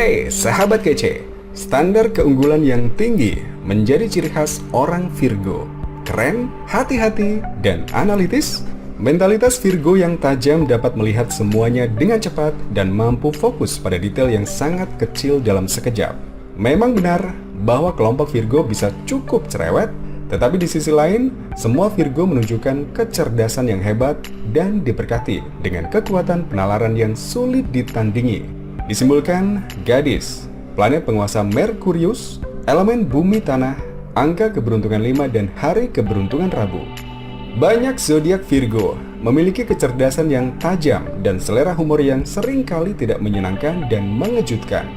Hey, sahabat kece, standar keunggulan yang tinggi menjadi ciri khas orang Virgo. Keren, hati-hati, dan analitis. Mentalitas Virgo yang tajam dapat melihat semuanya dengan cepat dan mampu fokus pada detail yang sangat kecil dalam sekejap. Memang benar bahwa kelompok Virgo bisa cukup cerewet, tetapi di sisi lain, semua Virgo menunjukkan kecerdasan yang hebat dan diberkati dengan kekuatan penalaran yang sulit ditandingi. Disimbolkan gadis, planet penguasa Merkurius, elemen bumi tanah, angka keberuntungan 5 dan hari keberuntungan Rabu. Banyak zodiak Virgo memiliki kecerdasan yang tajam dan selera humor yang seringkali tidak menyenangkan dan mengejutkan.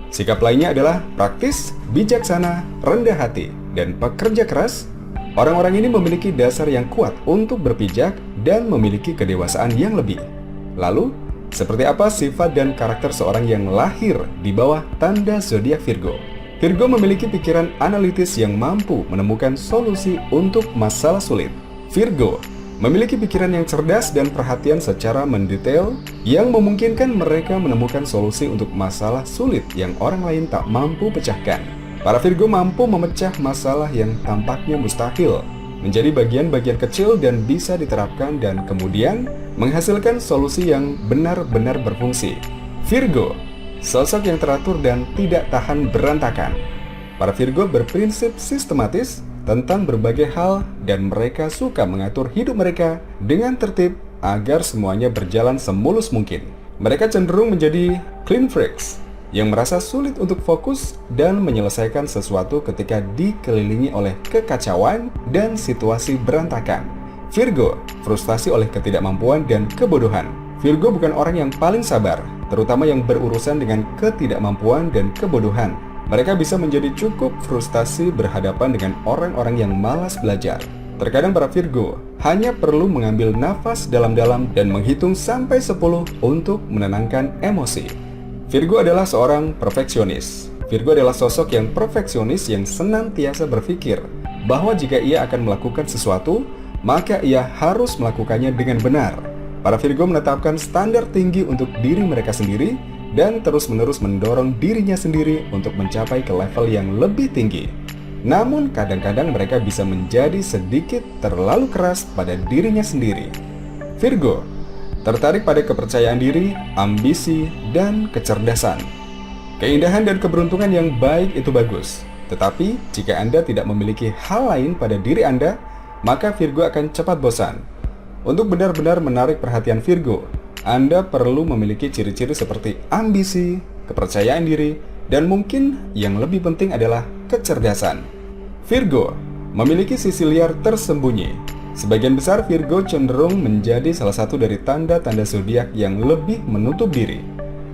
Sikap lainnya adalah praktis, bijaksana, rendah hati, dan pekerja keras. Orang-orang ini memiliki dasar yang kuat untuk berpijak dan memiliki kedewasaan yang lebih. Lalu, seperti apa sifat dan karakter seorang yang lahir di bawah tanda zodiak Virgo? Virgo memiliki pikiran analitis yang mampu menemukan solusi untuk masalah sulit. Virgo memiliki pikiran yang cerdas dan perhatian secara mendetail yang memungkinkan mereka menemukan solusi untuk masalah sulit yang orang lain tak mampu pecahkan. Para Virgo mampu memecah masalah yang tampaknya mustahil menjadi bagian-bagian kecil dan bisa diterapkan dan kemudian menghasilkan solusi yang benar-benar berfungsi. Virgo, sosok yang teratur dan tidak tahan berantakan. Para Virgo berprinsip sistematis tentang berbagai hal dan mereka suka mengatur hidup mereka dengan tertib agar semuanya berjalan semulus mungkin. Mereka cenderung menjadi clean freaks yang merasa sulit untuk fokus dan menyelesaikan sesuatu ketika dikelilingi oleh kekacauan dan situasi berantakan. Virgo frustasi oleh ketidakmampuan dan kebodohan. Virgo bukan orang yang paling sabar, terutama yang berurusan dengan ketidakmampuan dan kebodohan. Mereka bisa menjadi cukup frustasi berhadapan dengan orang-orang yang malas belajar. Terkadang para Virgo hanya perlu mengambil nafas dalam-dalam dan menghitung sampai 10 untuk menenangkan emosi. Virgo adalah seorang perfeksionis. Virgo adalah sosok yang perfeksionis yang senantiasa berpikir bahwa jika ia akan melakukan sesuatu, maka ia harus melakukannya dengan benar. Para Virgo menetapkan standar tinggi untuk diri mereka sendiri dan terus-menerus mendorong dirinya sendiri untuk mencapai ke level yang lebih tinggi. Namun kadang-kadang mereka bisa menjadi sedikit terlalu keras pada dirinya sendiri. Virgo tertarik pada kepercayaan diri, ambisi, dan kecerdasan. Keindahan dan keberuntungan yang baik itu bagus, tetapi jika Anda tidak memiliki hal lain pada diri Anda, maka Virgo akan cepat bosan. Untuk benar-benar menarik perhatian Virgo, Anda perlu memiliki ciri-ciri seperti ambisi, kepercayaan diri, dan mungkin yang lebih penting adalah kecerdasan. Virgo memiliki sisi liar tersembunyi. Sebagian besar Virgo cenderung menjadi salah satu dari tanda-tanda zodiak yang lebih menutup diri.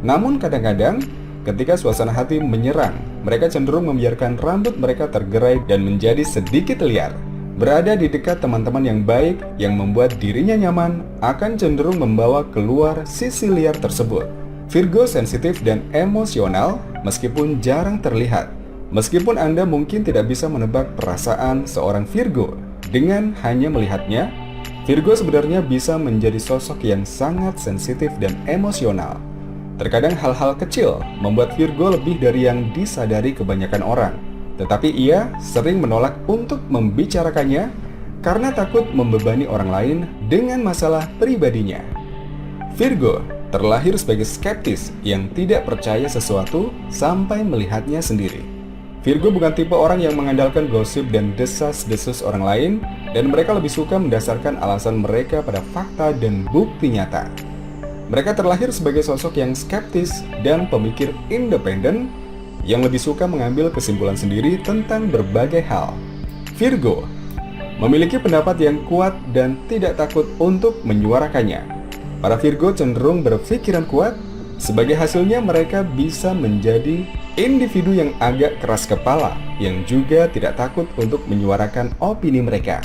Namun kadang-kadang, ketika suasana hati menyerang, mereka cenderung membiarkan rambut mereka tergerai dan menjadi sedikit liar. Berada di dekat teman-teman yang baik yang membuat dirinya nyaman akan cenderung membawa keluar sisi liar tersebut. Virgo sensitif dan emosional meskipun jarang terlihat. Meskipun Anda mungkin tidak bisa menebak perasaan seorang Virgo dengan hanya melihatnya, Virgo sebenarnya bisa menjadi sosok yang sangat sensitif dan emosional. Terkadang hal-hal kecil membuat Virgo lebih dari yang disadari kebanyakan orang, tetapi ia sering menolak untuk membicarakannya karena takut membebani orang lain dengan masalah pribadinya. Virgo terlahir sebagai skeptis yang tidak percaya sesuatu sampai melihatnya sendiri. Virgo bukan tipe orang yang mengandalkan gosip dan desas-desus orang lain, dan mereka lebih suka mendasarkan alasan mereka pada fakta dan bukti nyata. Mereka terlahir sebagai sosok yang skeptis dan pemikir independen yang lebih suka mengambil kesimpulan sendiri tentang berbagai hal. Virgo memiliki pendapat yang kuat dan tidak takut untuk menyuarakannya. Para Virgo cenderung berpikiran kuat. Sebagai hasilnya mereka bisa menjadi individu yang agak keras kepala, yang juga tidak takut untuk menyuarakan opini mereka.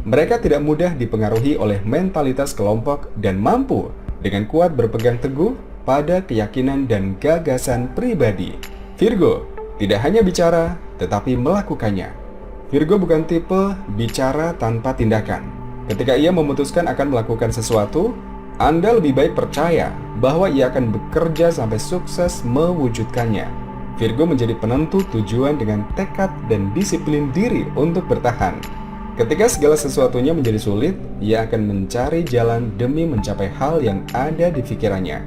Mereka tidak mudah dipengaruhi oleh mentalitas kelompok dan mampu dengan kuat berpegang teguh pada keyakinan dan gagasan pribadi. Virgo tidak hanya bicara, tetapi melakukannya. Virgo bukan tipe bicara tanpa tindakan. Ketika ia memutuskan akan melakukan sesuatu, Anda lebih baik percaya bahwa ia akan bekerja sampai sukses mewujudkannya. Virgo menjadi penentu tujuan dengan tekad dan disiplin diri untuk bertahan. Ketika segala sesuatunya menjadi sulit, ia akan mencari jalan demi mencapai hal yang ada di pikirannya.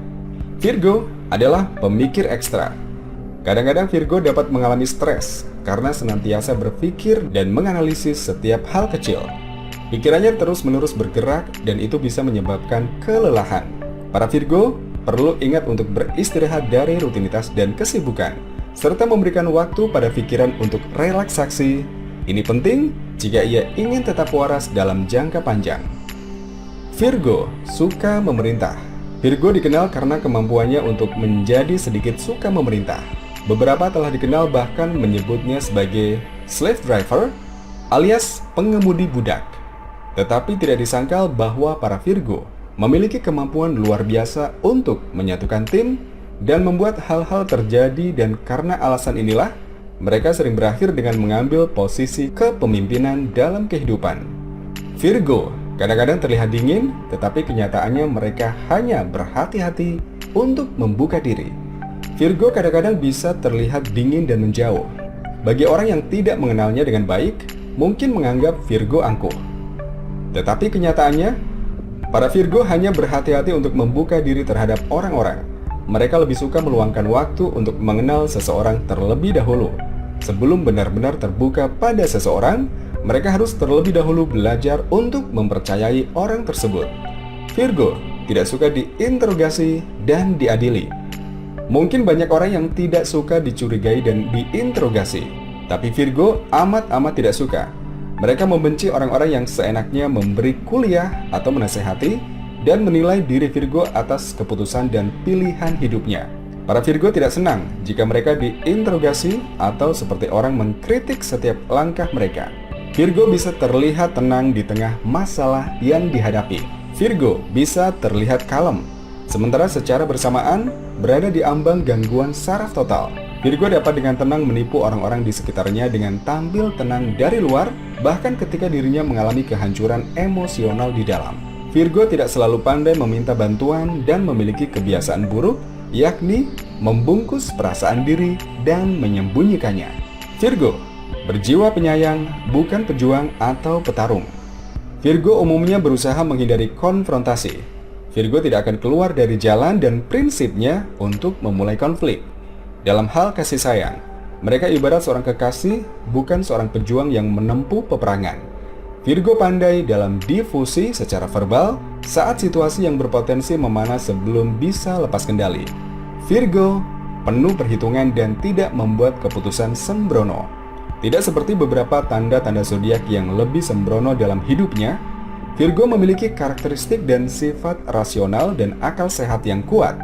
Virgo adalah pemikir ekstra. Kadang-kadang Virgo dapat mengalami stres karena senantiasa berpikir dan menganalisis setiap hal kecil. Pikirannya terus-menerus bergerak dan itu bisa menyebabkan kelelahan. Para Virgo perlu ingat untuk beristirahat dari rutinitas dan kesibukan, serta memberikan waktu pada pikiran untuk relaksasi. Ini penting jika ia ingin tetap waras dalam jangka panjang. Virgo suka memerintah. Virgo dikenal karena kemampuannya untuk menjadi sedikit suka memerintah. Beberapa telah dikenal bahkan menyebutnya sebagai slave driver alias pengemudi budak. Tetapi tidak disangkal bahwa para Virgo memiliki kemampuan luar biasa untuk menyatukan tim dan membuat hal-hal terjadi, dan karena alasan inilah mereka sering berakhir dengan mengambil posisi kepemimpinan dalam kehidupan. Virgo kadang-kadang terlihat dingin, tetapi kenyataannya mereka hanya berhati-hati untuk membuka diri. Virgo kadang-kadang bisa terlihat dingin dan menjauh. Bagi orang yang tidak mengenalnya dengan baik, mungkin menganggap Virgo angkuh. Tetapi kenyataannya, para Virgo hanya berhati-hati untuk membuka diri terhadap orang-orang. Mereka lebih suka meluangkan waktu untuk mengenal seseorang terlebih dahulu. Sebelum benar-benar terbuka pada seseorang, mereka harus terlebih dahulu belajar untuk mempercayai orang tersebut. Virgo tidak suka diinterogasi dan diadili. Mungkin banyak orang yang tidak suka dicurigai dan diinterogasi, tapi Virgo amat-amat tidak suka. Mereka membenci orang-orang yang seenaknya memberi kuliah atau menasehati dan menilai diri Virgo atas keputusan dan pilihan hidupnya. Para Virgo tidak senang jika mereka diinterogasi atau seperti orang mengkritik setiap langkah mereka. Virgo bisa terlihat tenang di tengah masalah yang dihadapi. Virgo bisa terlihat kalem, sementara secara bersamaan berada di ambang gangguan saraf total. Virgo dapat dengan tenang menipu orang-orang di sekitarnya dengan tampil tenang dari luar, bahkan ketika dirinya mengalami kehancuran emosional di dalam. Virgo tidak selalu pandai meminta bantuan dan memiliki kebiasaan buruk, yakni membungkus perasaan diri dan menyembunyikannya. Virgo berjiwa penyayang, bukan pejuang atau petarung. Virgo umumnya berusaha menghindari konfrontasi. Virgo tidak akan keluar dari jalan dan prinsipnya untuk memulai konflik. Dalam hal kasih sayang, mereka ibarat seorang kekasih, bukan seorang pejuang yang menempuh peperangan. Virgo pandai dalam difusi secara verbal saat situasi yang berpotensi memanas sebelum bisa lepas kendali. Virgo penuh perhitungan dan tidak membuat keputusan sembrono. Tidak seperti beberapa tanda-tanda zodiak yang lebih sembrono dalam hidupnya, Virgo memiliki karakteristik dan sifat rasional dan akal sehat yang kuat,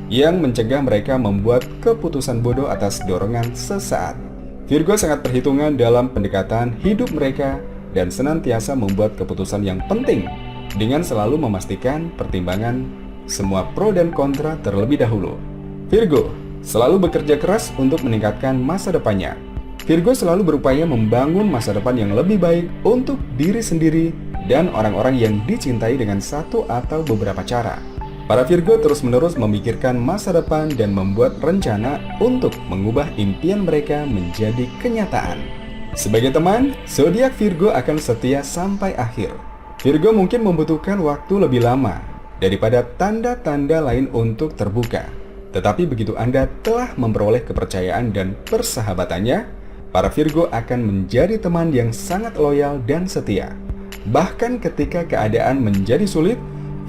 yang mencegah mereka membuat keputusan bodoh atas dorongan sesaat. Virgo sangat perhitungan dalam pendekatan hidup mereka dan senantiasa membuat keputusan yang penting dengan selalu memastikan pertimbangan semua pro dan kontra terlebih dahulu. Virgo selalu bekerja keras untuk meningkatkan masa depannya. Virgo selalu berupaya membangun masa depan yang lebih baik untuk diri sendiri dan orang-orang yang dicintai dengan satu atau beberapa cara. Para Virgo terus-menerus memikirkan masa depan dan membuat rencana untuk mengubah impian mereka menjadi kenyataan. Sebagai teman, zodiak Virgo akan setia sampai akhir. Virgo mungkin membutuhkan waktu lebih lama daripada tanda-tanda lain untuk terbuka. Tetapi begitu Anda telah memperoleh kepercayaan dan persahabatannya, para Virgo akan menjadi teman yang sangat loyal dan setia. Bahkan ketika keadaan menjadi sulit,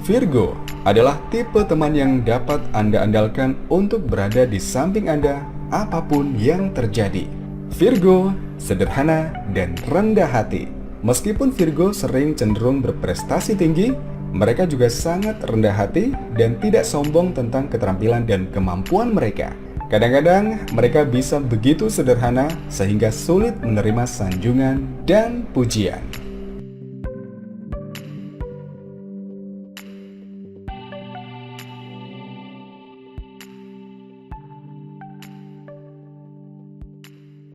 Virgo adalah tipe teman yang dapat Anda andalkan untuk berada di samping Anda apapun yang terjadi. Virgo sederhana dan rendah hati. Meskipun Virgo sering cenderung berprestasi tinggi, mereka juga sangat rendah hati dan tidak sombong tentang keterampilan dan kemampuan mereka. Kadang-kadang mereka bisa begitu sederhana sehingga sulit menerima sanjungan dan pujian.